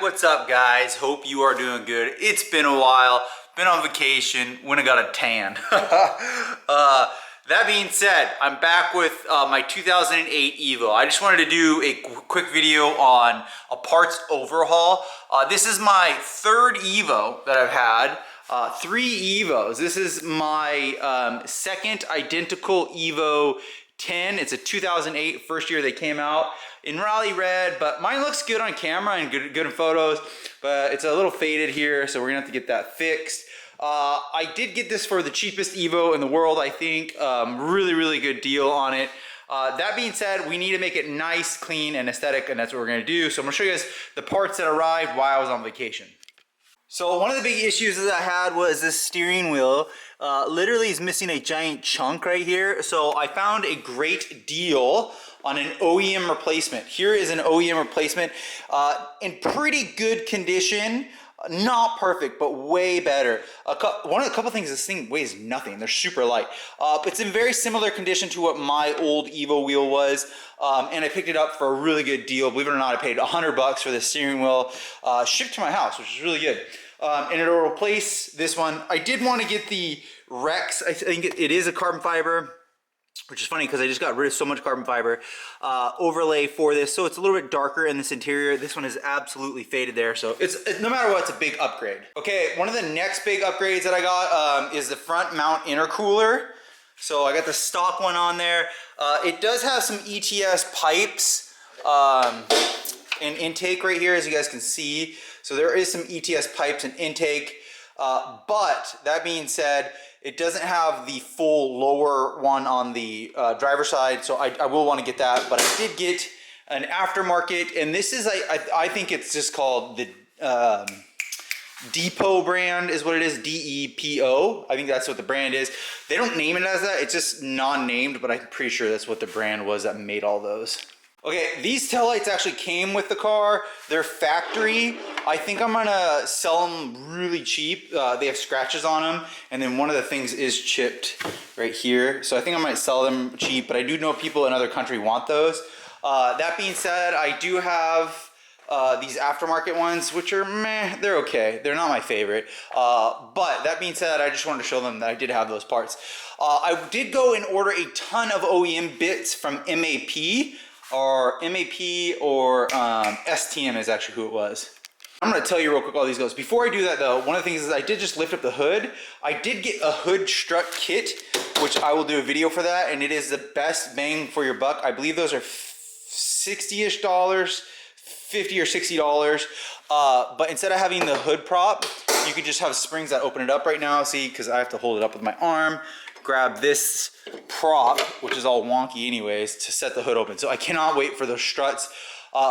what's up guys? Hope you are doing good. It's been a while, been on vacation, went and got a tan. That being said, I'm back with my 2008 EVO. I just wanted to do a quick video on a parts overhaul. This is my third EVO that I've had. 3 EVOs. This is my second identical EVO 10. It's a 2008, first year they came out in rally red, but mine looks good on camera and good in photos, but it's a little faded here, so we're gonna have to get that fixed. I did get this for the cheapest EVO in the world, I think. Really good deal on it. That being said, we need to make it nice, clean, and aesthetic, and that's what we're gonna do. So I'm gonna show you guys the parts that arrived while I was on vacation. So one of the big issues that I had was this steering wheel. Literally is missing a giant chunk right here. So I found a great deal on an OEM replacement. Here is an OEM replacement in pretty good condition. Not perfect, but way better. A couple things, this thing weighs nothing. They're super light. It's in very similar condition to what my old EVO wheel was. And I picked it up for a really good deal. Believe it or not, I paid $100 for the steering wheel shipped to my house, which is really good. And it'll replace this one. I did want to get the Rex. I think it is a carbon fiber, which is funny because I just got rid of so much carbon fiber overlay for this, so it's a little bit darker in this interior. This one is absolutely faded there, so it's no matter what, it's a big upgrade. Okay, one of the next big upgrades that I got is the front mount intercooler. So I got the stock one on there. It does have some ETS pipes and intake right here, as you guys can see. So there is some ETS pipes and intake, but that being said, it doesn't have the full lower one on the driver's side, so I will want to get that. But I did get an aftermarket, and this is, I think it's just called the Depot brand is what it is, D-E-P-O. I think that's what the brand is. They don't name it as that, it's just non-named, but I'm pretty sure that's what the brand was that made all those. Okay, these taillights actually came with the car. They're factory. I think I'm gonna sell them really cheap. They have scratches on them, and then one of the things is chipped right here. So I think I might sell them cheap, but I do know people in other countries want those. That being said, I do have these aftermarket ones, which are meh, they're okay. They're not my favorite. But that being said, I just wanted to show them that I did have those parts. I did go and order a ton of OEM bits from MAP. Or STM is actually who it was. I'm gonna tell you real quick all these goes. Before I do that though, one of the things is I did just lift up the hood. I did get a hood strut kit, which I will do a video for that, and it is the best bang for your buck. I believe those are $60-ish, $50 or $60. But instead of having the hood prop, you could just have springs that open it up right now. See, because I have to hold it up with my arm. Grab this prop, which is all wonky anyways, to set the hood open. So I cannot wait for those struts.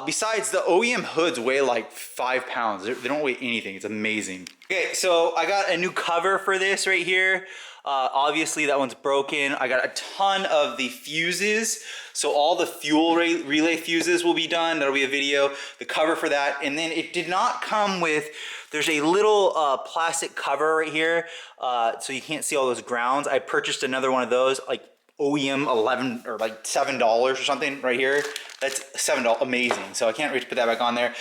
Besides, the OEM hoods weigh like 5 pounds. They don't weigh anything. It's amazing. Okay, so I got a new cover for this right here. Obviously that one's broken. I got a ton of the fuses. So all the fuel relay fuses will be done. That'll be a video. The cover for that. And then it did not come with, there's a little plastic cover right here. So you can't see all those grounds. I purchased another one of those, like OEM 11 or like $7 or something right here. That's $7, amazing. So I can't wait to put that back on there.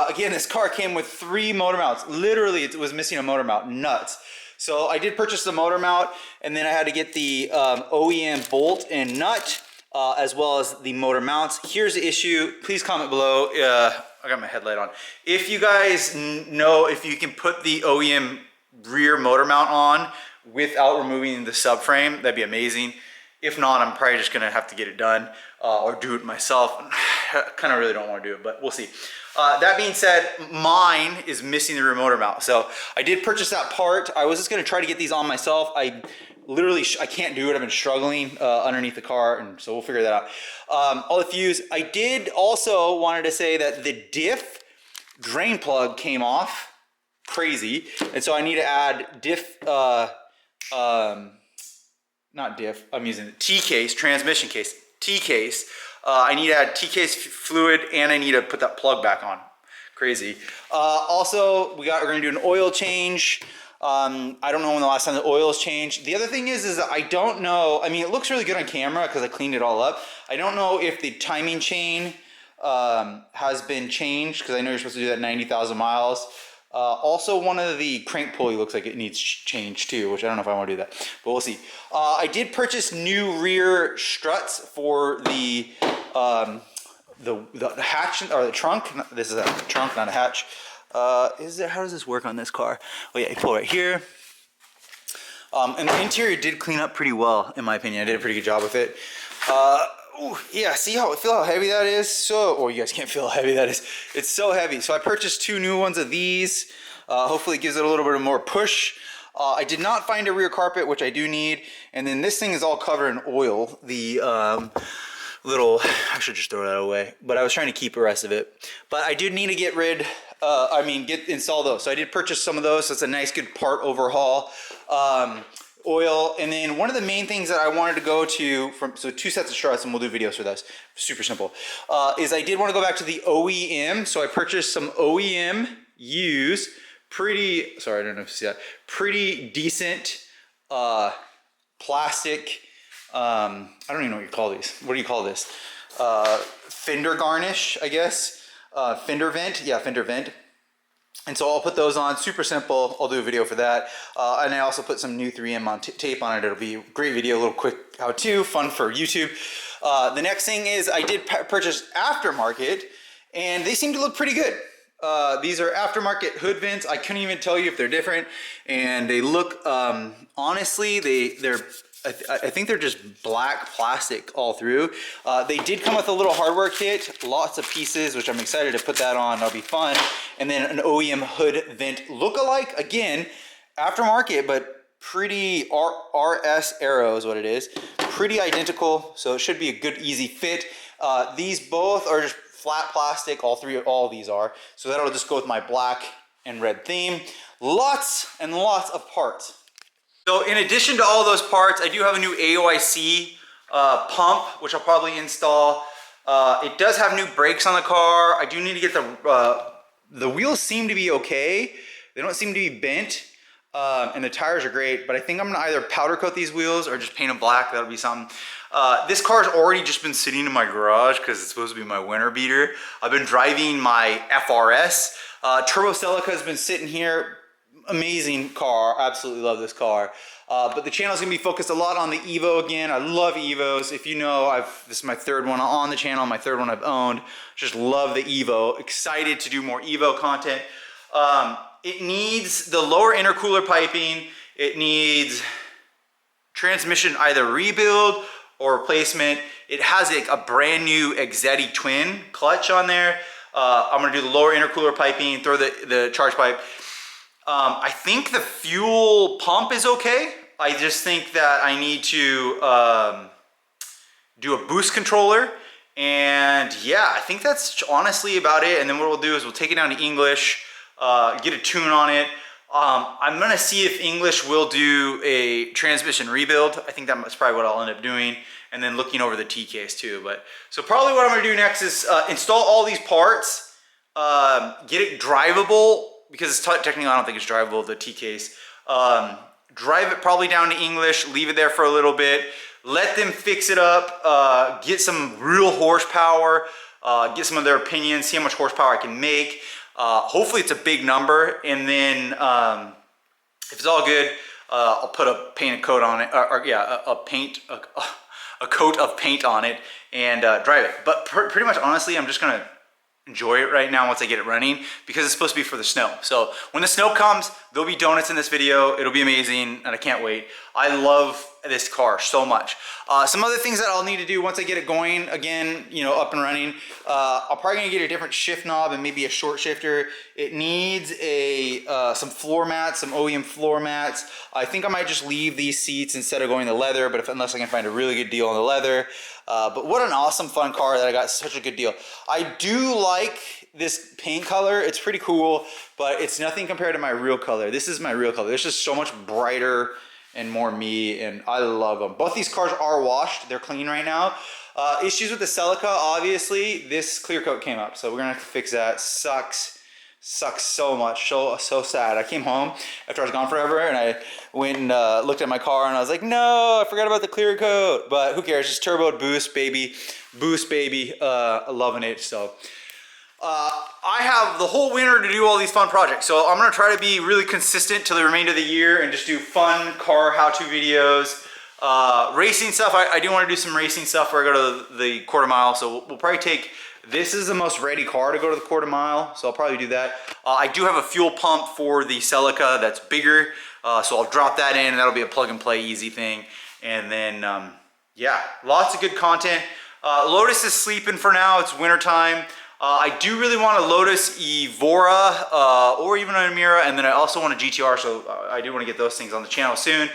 Again, this car came with 3 motor mounts. Literally, it was missing a motor mount, nuts. So I did purchase the motor mount, and then I had to get the OEM bolt and nut, as well as the motor mounts. Here's the issue, please comment below. I got my headlight on. If you guys know if you can put the OEM rear motor mount on without removing the subframe, that'd be amazing. If not, I'm probably just gonna have to get it done or do it myself. I kind of really don't want to do it, but we'll see. That being said, mine is missing the rear motor mount. So I did purchase that part. I was just gonna try to get these on myself. I can't do it. I've been struggling underneath the car, and so we'll figure that out. All the fuse. I did also wanted to say that the diff drain plug came off. Crazy. And so I need to add diff, not diff, I'm using the T-case, transmission case, T-case. I need to add T-case fluid, and I need to put that plug back on. Crazy. Also, we're gonna do an oil change. I don't know when the last time the oil's changed. The other thing is that I don't know, I mean, it looks really good on camera because I cleaned it all up. I don't know if the timing chain has been changed because I know you're supposed to do that 90,000 miles. Also, one of the crank pulley looks like it needs change too, which I don't know if I want to do that, but we'll see. I did purchase new rear struts for the hatch or the trunk. This is a trunk, not a hatch. How does this work on this car? Oh yeah, you pull right here. And the interior did clean up pretty well, in my opinion. I did a pretty good job with it. Ooh, yeah, feel how heavy that is? You guys can't feel how heavy that is. It's so heavy. So I purchased 2 new ones of these. Hopefully it gives it a little bit more push. I did not find a rear carpet, which I do need. And then this thing is all covered in oil. The I should just throw that away. But I was trying to keep the rest of it. But I do need to install those. So I did purchase some of those. So it's a nice, good part overhaul. Oil, and then one of the main things that I wanted to go to so 2 sets of struts, and we'll do videos for this, super simple, is I did want to go back to the OEM. So I purchased some OEM used, pretty decent plastic, I don't even know what you call these. What do you call this? Fender garnish, I guess. Fender vent, yeah, fender vent. And so I'll put those on, super simple. I'll do a video for that. And I also put some new 3M tape on it. It'll be a great video, a little quick how-to, fun for YouTube. The next thing is I did purchase aftermarket, and they seem to look pretty good. These are aftermarket hood vents. I couldn't even tell you if they're different. And they look, honestly, I think they're just black plastic all through. They did come with a little hardware kit, lots of pieces, which I'm excited to put that on. That'll be fun. And then an OEM hood vent look-alike, again, aftermarket, but pretty RS Aero is what it is. Pretty identical, so it should be a good, easy fit. These both are just flat plastic, all of these are. So that'll just go with my black and red theme. Lots and lots of parts. So in addition to all those parts, I do have a new AOIC pump, which I'll probably install. It does have new brakes on the car. I do need to get the wheels seem to be okay. They don't seem to be bent, and the tires are great, but I think I'm gonna either powder coat these wheels or just paint them black. That'll be something. This car's already just been sitting in my garage because it's supposed to be my winter beater. I've been driving my FRS. Turbo CELICA has been sitting here. Amazing car, absolutely love this car. But the channel is gonna be focused a lot on the EVO again. I love EVOs. If you know, this is my 3rd one on the channel, my 3rd one I've owned. Just love the EVO. Excited to do more EVO content. It needs the lower intercooler piping. It needs transmission either rebuild or replacement. It has a brand new EXIGE twin clutch on there. I'm gonna do the lower intercooler piping, throw the charge pipe. I think the fuel pump is okay. I just think that I need to do a boost controller. And yeah, I think that's honestly about it. And then what we'll do is we'll take it down to English, get a tune on it. I'm gonna see if English will do a transmission rebuild. I think that's probably what I'll end up doing. And then looking over the T-case too. So probably what I'm gonna do next is install all these parts, get it drivable, because it's technically I don't think it's drivable, the T-case. Drive it probably down to English, leave it there for a little bit, let them fix it up, get some real horsepower, get some of their opinions, see how much horsepower I can make. Hopefully it's a big number, and then if it's all good, I'll put a painted coat on it, a coat of paint on it and drive it. But pretty much honestly, I'm just gonna enjoy it right now once I get it running, because it's supposed to be for the snow. So when the snow comes, there'll be donuts in this video. It'll be amazing, and I can't wait. I love this car so much. Some other things that I'll need to do once I get it going again, up and running. I'm probably gonna get a different shift knob and maybe a short shifter. It needs some floor mats, some OEM floor mats. I think I might just leave these seats instead of going to leather, but unless I can find a really good deal on the leather. But what an awesome, fun car that I got such a good deal. I do like this paint color. It's pretty cool, but it's nothing compared to my real color. This is my real color. It's just so much brighter and more me, and I love them. Both these cars are washed. They're clean right now. Issues with the CELICA, obviously, this clear coat came up, so we're gonna have to fix that. Sucks. Sucks so much, so sad. I came home after I was gone forever, and I went and looked at my car, and I was like, no, I forgot about the clear coat. But who cares? Just turbo boost, baby. Boost, baby. Loving it. So I have the whole winter to do all these fun projects. So I'm gonna try to be really consistent to the remainder of the year and just do fun car how-to videos. Racing stuff, I do want to do some racing stuff where I go to the quarter mile. So we'll probably take. This is the most ready car to go to the quarter mile, so I'll probably do that. I do have a fuel pump for the Celica that's bigger, so I'll drop that in, and that'll be a plug and play easy thing. And then, yeah, lots of good content. Lotus is sleeping for now. It's winter time. I do really want a Lotus EVORA or even an Emira, and then I also want a GTR, so I do want to get those things on the channel soon.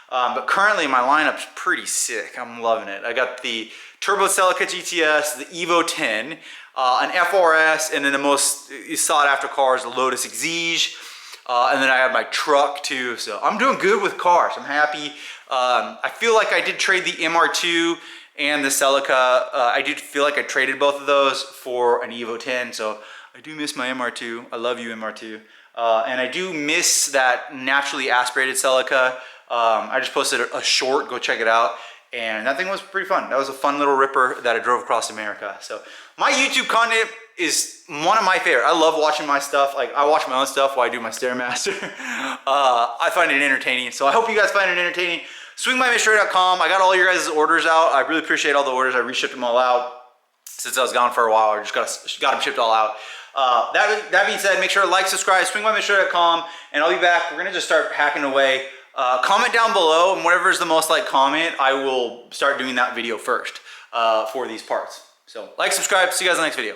But currently my lineup's pretty sick. I'm loving it. I got the Turbo Celica GTS, the EVO 10, an FRS, and then the most sought after car is the Lotus EXIGE. And then I have my truck too. So I'm doing good with cars. I'm happy. I feel like I did trade the MR2 and the Celica. I did feel like I traded both of those for an EVO 10. So I do miss my MR2. I love you, MR2. And I do miss that naturally aspirated Celica. I just posted a short, go check it out. And that thing was pretty fun. That was a fun little ripper that I drove across America. So my YouTube content is one of my favorite. I love watching my stuff. Like I watch my own stuff while I do my Stairmaster. I find it entertaining. So I hope you guys find it entertaining. Swingbymitch.com. I got all your guys' orders out. I really appreciate all the orders. I reshipped them all out since I was gone for a while. I just got them shipped all out. That being said, make sure to like, subscribe, swingbymitch.com, and I'll be back. We're gonna just start hacking away. Comment down below, and whatever is the most like comment, I will start doing that video first for these parts. So like, subscribe, see you guys in the next video.